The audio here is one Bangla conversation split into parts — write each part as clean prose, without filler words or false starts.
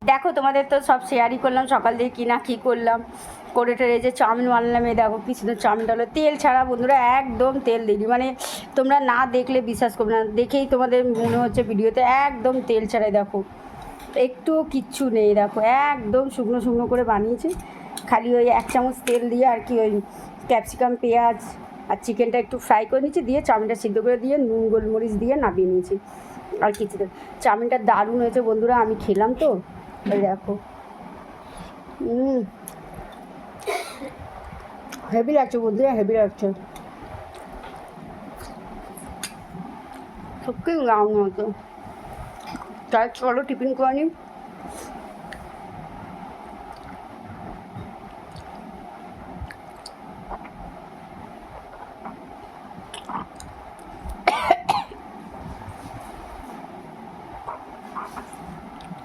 দেখো তোমাদের তো সব শেয়ারই করলাম সকাল থেকে কী না কী করলাম করে টেরে যে চাউমিন বানালাম। এই দেখো কি সুন্দর চাউমিনটা হলো, তেল ছাড়া বন্ধুরা, একদম তেল দিইনি। মানে তোমরা না দেখলে বিশ্বাস করবে না, দেখেই তোমাদের মনে হচ্ছে ভিডিওতে একদম তেল ছাড়াই। দেখো একটু কিচ্ছু নেই, দেখো একদম শুকনো শুকনো করে বানিয়েছি। খালি ওই 1 চামচ তেল দিয়ে আর কি ওই ক্যাপসিকাম, পেঁয়াজ আর চিকেনটা একটু ফ্রাই করে নিয়েছি, দিয়ে চাউমিনটা সিদ্ধ করে দিয়ে নুন গোলমরিচ দিয়ে নামিয়ে নিয়েছি। আর কিছু তো চাউমিনটা দারুণ হয়েছে বন্ধুরা, আমি খেলাম তো। এই দেখো হেভি লাগছে বন্ধুরা, হেভি লাগছে সত্যি গাও মতো। তাই চলো টিফিন করে নিই।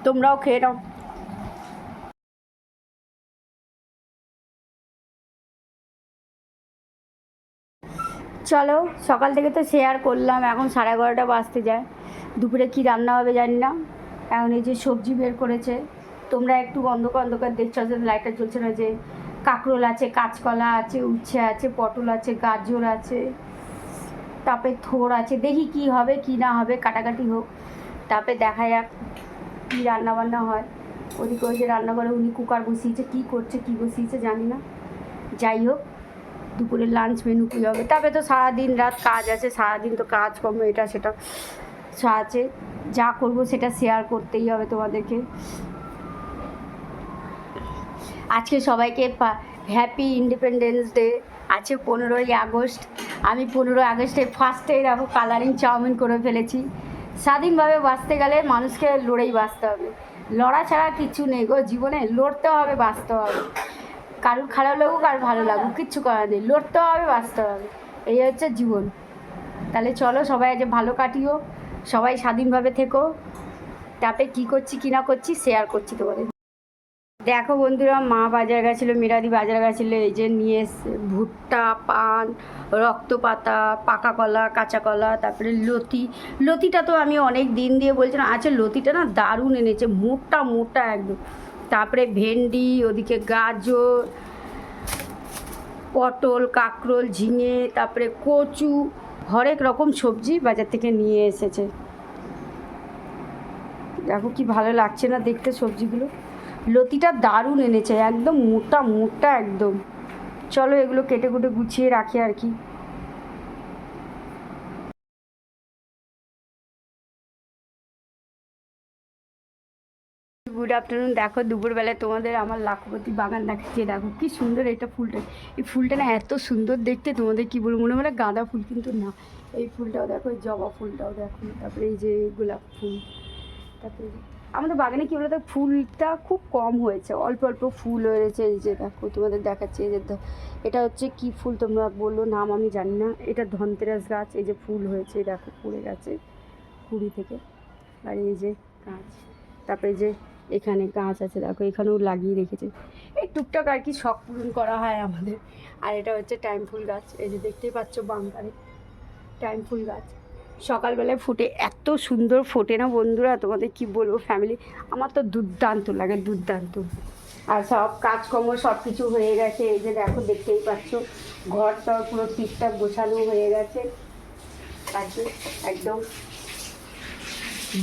তোমরাও খেয়ে নাও। চলো সকাল থেকে তো শেয়ার করলাম, এখন 11:30 বাজতে যায়। দুপুরে কি রান্না হবে জানি না। এখন এই যে সবজি বের করেছে, তোমরা একটু অন্ধকার অন্ধকার দেখছো, লাইটটা জ্বলছে না। যে কাঁকরোল আছে, কাঁচকলা আছে, উচ্ছে আছে, পটল আছে, গাজর আছে, তারপরে থোর আছে। দেখি কি হবে কি না হবে, কাটাকাটি হোক, তারপরে দেখা যাক কী রান্নাবান্না হয়। ওদিকে ওই যে রান্না করে উনি কুকার বসিয়েছে, কী করছে কী বসিয়েছে জানি না। যাই হোক, দুপুরের লাঞ্চ মেনু কী হবে। তারপরে তো সারাদিন রাত কাজ আছে, সারাদিন তো কাজকর্ম এটা সেটা আছে। যা করব সেটা শেয়ার করতেই হবে তোমাদেরকে। আজকে সবাইকে হ্যাপি ইন্ডিপেন্ডেন্স ডে। আছে 15ই আগস্ট। আমি 15ই আগস্টে ফার্স্টেই দেখো কালারিং চাউমিন করে ফেলেছি। স্বাধীনভাবে বাঁচতে গেলে মানুষকে লড়েই বাঁচতে হবে, লড়া ছাড়া কিছু নেই গো জীবনে। লড়তে হবে, বাঁচতে হবে। কারোর খারাপ লাগুক আর ভালো লাগুক কিচ্ছু করার নেই, লড়তে হবে, বাঁচতে হবে, এই হচ্ছে জীবন। তাহলে চলো সবাই যে ভালো কাটিও, সবাই স্বাধীনভাবে থেকো। তারপরে কী করছি কী না করছি শেয়ার করছি তোমাদের। দেখো বন্ধুরা, মা বাজার গেছিলো, মিরাদি বাজার গেছিলো। এই যে নিয়ে এসছে ভুট্টা, পান, রক্তপাতা, পাকা কলা, কাঁচা কলা, তারপরে লতি। লতিটা তো আমি অনেক দিন দিয়ে বলছিলাম, আচ্ছা লতিটা না দারুণ এনেছে, মোটা মোটা একদম। তারপরে ভেন্ডি, ওদিকে গাজর, পটল, কাঁকরোল, ঝিঙে, তারপরে কচু, হরেক রকম সবজি বাজার থেকে নিয়ে এসেছে। দেখো কি ভালো লাগছে না দেখতে সবজিগুলো। লতিটা দারুণ এনেছে, একদম মোটা মোটা একদম। চলো এগুলো কেটে কুটে গুছিয়ে রাখি আর কি। Good afternoon. দেখো দুপুরবেলায় তোমাদের আমার লাখপতি বাগান দেখাচ্ছি। দেখো কি সুন্দর এটা ফুলটা। এই ফুলটা না এত সুন্দর দেখতে, তোমাদের কী বলবো, মনে হয় গাঁদা ফুল কিন্তু না। এই ফুলটাও দেখো, এই জবা ফুলটাও দেখো, তারপরে এই যে গোলাপ ফুল। তারপরে আমাদের বাগানে কী বলতো, ফুলটা খুব কম হয়েছে, অল্প অল্প ফুল হয়েছে। এই যে দেখো তোমাদের দেখাচ্ছি, এই যে এটা হচ্ছে কি ফুল তোমরা বললো, নাম আমি জানি না। এটা ধনতেরাস গাছ। এই যে ফুল হয়েছে দেখো, পড়ে গেছে কুড়ি থেকে। আর এই যে গাছ, তারপরে যে এখানে গাছ আছে দেখো, এখানেও লাগিয়ে রেখেছে। এই টুকটাক আর কি শখ পূরণ করা হয় আমাদের। আর এটা হচ্ছে টাইম ফুল গাছ, এই যে দেখতেই পাচ্ছ বাংকারে টাইম ফুল গাছ। সকালবেলায় ফুটে, এত সুন্দর ফোটে না বন্ধুরা, তোমাদের কি বলবো ফ্যামিলি, আমার তো দুর্দান্ত লাগে, দুর্দান্ত। আর সব কাজকর্ম সব কিছু হয়ে গেছে। এই যে দেখো দেখতেই পাচ্ছ, ঘরটা পুরো ঠিকঠাক গোছানো হয়ে গেছে। আজকে একদম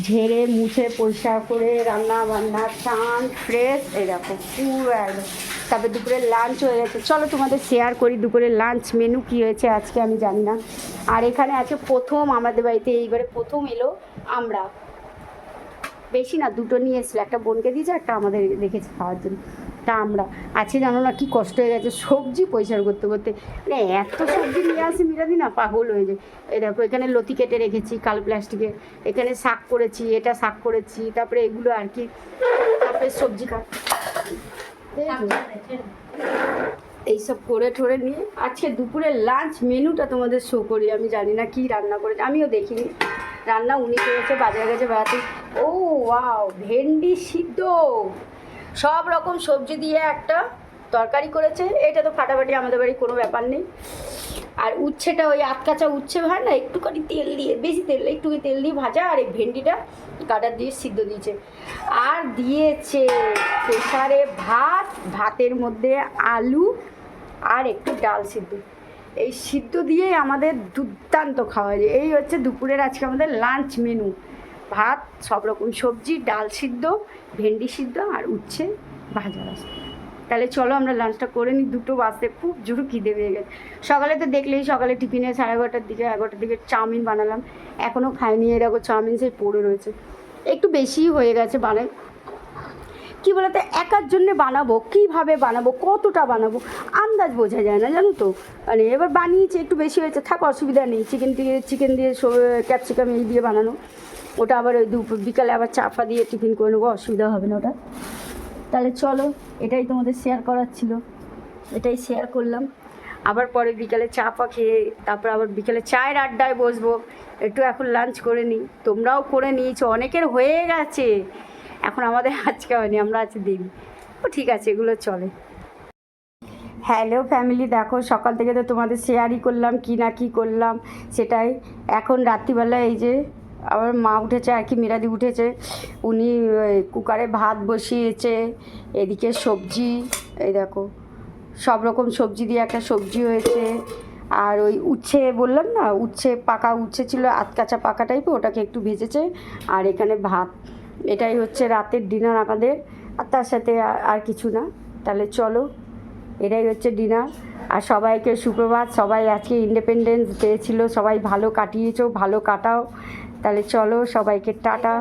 ঝেড়ে মুছে পরিষ্কার করে রান্না বান্না চান ফ্রেশ, এই দেখো পুরো একদম। তারপরে দুপুরের লাঞ্চ হয়ে গেছে। চলো তোমাদের শেয়ার করি দুপুরের লাঞ্চ মেনু কী হয়েছে আজকে, আমি জানি না। আর এখানে আছে প্রথম আমাদের বাড়িতে এইবারে প্রথম এলো আমরা, বেশি না দুটো নিয়ে এসেছিলো, একটা বোনকে দিয়েছে, একটা আমাদের রেখেছে খাওয়ার জন্য। তা আমরা আজকে জানো না কি কষ্ট হয়ে গেছে সবজি পরিষ্কার করতে করতে, মানে এত সবজি নিয়ে আসে মিরাদি না পাগল হয়ে যায়। এই দেখো এখানে লতি কেটে রেখেছি কালো প্লাস্টিকে, এখানে শাক করেছি, এটা শাক করেছি, তারপরে এগুলো আর কি, তারপরে সবজি কাট এইসব করে ঠোরে নিয়ে আজকে দুপুরের লাঞ্চ মেনুটা তোমাদের শো করি। আমি জানি না কি রান্না করেছে, আমিও দেখিনি রান্না, উনি করেছে, বাজারে গেছে বেড়াতে। ও ওয়াও, ভেন্ডি সিদ্ধ, সব রকম সবজি দিয়ে একটা তরকারি করেছে। এটা তো ফাটাফাটি, আমাদের বাড়ি কোনো ব্যাপার নেই। আর উচ্ছেটা ওই আধ কাঁচা উচ্ছে হয় না, একটুখানি তেল দিয়ে, বেশি তেল একটু তেল দিয়ে ভাজা, আর এই ভেন্ডিটা গাডার দিয়ে সিদ্ধ দিয়েছে, আর দিয়েছে প্রেসারে ভাত, ভাতের মধ্যে আলু আর একটু ডাল সিদ্ধ। এই সিদ্ধ দিয়েই আমাদের দুর্দান্ত খাওয়া যায়। এই হচ্ছে দুপুরের আজকে আমাদের লাঞ্চ মেনু। ভাত, সব রকম সবজি, ডাল সিদ্ধ, ভেন্ডি সিদ্ধ আর উচ্ছে ভাজা আছে। তাহলে চলো আমরা লাঞ্চটা করে নিই, 2টো বাজতে খুব জোর খিদে পেয়ে গেছে। সকালে তো দেখলেই, সকালে টিফিনে 11:30টার দিকে 11টার দিকে চাউমিন বানালাম, এখনও খাইনি। এরকম চাউমিন সেই পড়ে রয়েছে, একটু বেশিই হয়ে গেছে বানাই। কী বলতে, একার জন্যে বানাবো, কীভাবে বানাবো, কতটা বানাবো আন্দাজ বোঝা যায় না, জানো তো। মানে এবার বানিয়েছি, একটু বেশি হয়েছে, থাক অসুবিধা নেই। চিকেন দিয়ে ক্যাপসিকাম এই দিয়ে বানানো, ওটা আবার ওই বিকালে আবার চাপা দিয়ে টিফিন করে নেবো, অসুবিধা হবে না ওটা। তাহলে চলো, এটাই তোমাদের শেয়ার করার ছিল, এটাই শেয়ার করলাম। আবার পরে বিকালে চা পা খেয়ে তারপর আবার বিকেলে চায়ের আড্ডায় বসবো। একটু এখন লাঞ্চ করে নিই, তোমরাও করে নিয়েছো, অনেকের হয়ে গেছে, এখন আমাদের আজকে হয়নি, আমরা আজকে দিন। ও ঠিক আছে, এগুলো চলে। হ্যালো ফ্যামিলি, দেখো সকাল থেকে তো তোমাদের শেয়ারই করলাম কী না কী করলাম সেটাই। এখন রাত্রিবেলা এই যে আবার মা উঠেছে আর কি, মিরাদি উঠেছে, উনি কুকারে ভাত বসিয়েছে, এদিকে সবজি, এই দেখো সব রকম সবজি দিয়ে একটা সবজি হয়েছে, আর ওই উচ্ছে বললাম না, উচ্ছে পাকা উচ্ছে ছিল, আধকাচা পাকা টাইপের, ওটাকে একটু ভেজেছে, আর এখানে ভাত। এটাই হচ্ছে রাতের ডিনার আমাদের, আর তার সাথে আর কিছু না। তাহলে চলো, এটাই হচ্ছে ডিনার। আর সবাইকে সুপ্রভাত, সবাই আজকে ইন্ডিপেন্ডেন্স ডে ছিল, সবাই ভালো কাটিয়েছো, ভালো কাটাও। তাহলে চলো, সবাইকে টাটা।